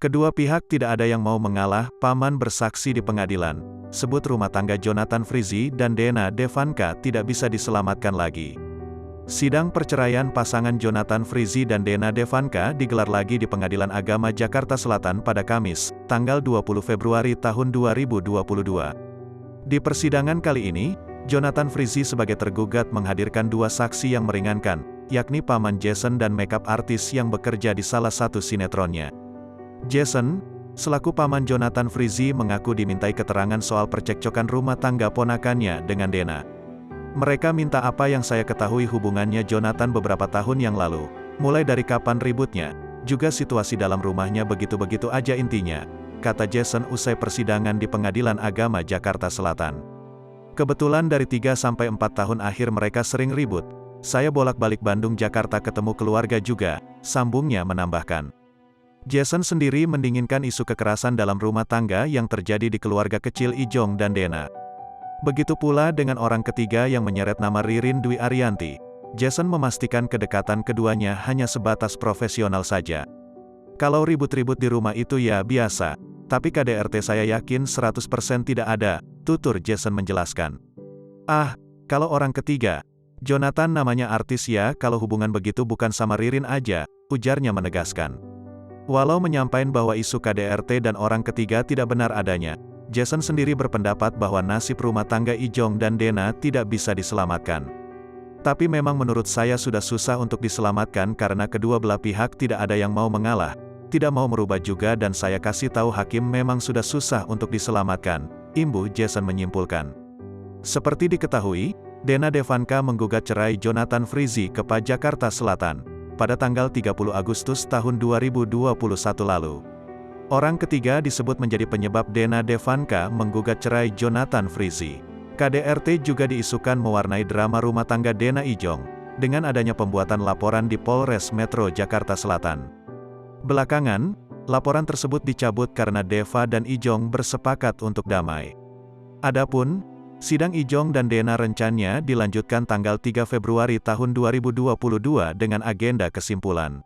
Kedua pihak tidak ada yang mau mengalah, Paman bersaksi di pengadilan. Sebut rumah tangga Jonathan Frizzy dan Dena Devanka tidak bisa diselamatkan lagi. Sidang perceraian pasangan Jonathan Frizzy dan Dena Devanka digelar lagi di Pengadilan Agama Jakarta Selatan pada Kamis, tanggal 20 Februari tahun 2022. Di persidangan kali ini, Jonathan Frizzy sebagai tergugat menghadirkan dua saksi yang meringankan, yakni Paman Jason dan makeup artis yang bekerja di salah satu sinetronnya. Jason, selaku paman Jonathan Frizzy mengaku dimintai keterangan soal percekcokan rumah tangga ponakannya dengan Dena. Mereka minta apa yang saya ketahui hubungannya Jonathan beberapa tahun yang lalu, mulai dari kapan ributnya, juga situasi dalam rumahnya begitu-begitu aja intinya, kata Jason usai persidangan di Pengadilan Agama Jakarta Selatan. Kebetulan dari 3-4 tahun akhir mereka sering ribut, saya bolak-balik Bandung Jakarta ketemu keluarga juga, sambungnya menambahkan. Jason sendiri mendinginkan isu kekerasan dalam rumah tangga yang terjadi di keluarga kecil Ijong dan Dena. Begitu pula dengan orang ketiga yang menyeret nama Ririn Dwi Ariyanti. Jason memastikan kedekatan keduanya hanya sebatas profesional saja. Kalau ribut-ribut di rumah itu ya biasa, tapi KDRT saya yakin 100% tidak ada, tutur Jason menjelaskan. Ah, kalau orang ketiga, Jonathan namanya artis ya, kalau hubungan begitu bukan sama Ririn aja, ujarnya menegaskan. Walau menyampaikan bahwa isu KDRT dan orang ketiga tidak benar adanya, Jason sendiri berpendapat bahwa nasib rumah tangga Ijong dan Dena tidak bisa diselamatkan. Tapi memang menurut saya sudah susah untuk diselamatkan karena kedua belah pihak tidak ada yang mau mengalah, tidak mau merubah juga dan saya kasih tahu hakim memang sudah susah untuk diselamatkan, imbu Jason menyimpulkan. Seperti diketahui, Dena Devanka menggugat cerai Jonathan Frizzy ke Jakarta Selatan pada tanggal 30 Agustus tahun 2021 lalu. Orang ketiga disebut menjadi penyebab Dena Devanka menggugat cerai Jonathan Frizzy. KDRT juga diisukan mewarnai drama rumah tangga Dena Ijong, dengan adanya pembuatan laporan di Polres Metro Jakarta Selatan. Belakangan, laporan tersebut dicabut karena Deva dan Ijong bersepakat untuk damai. Adapun, sidang Ijong dan Dena rencananya dilanjutkan tanggal 3 Februari tahun 2022 dengan agenda kesimpulan.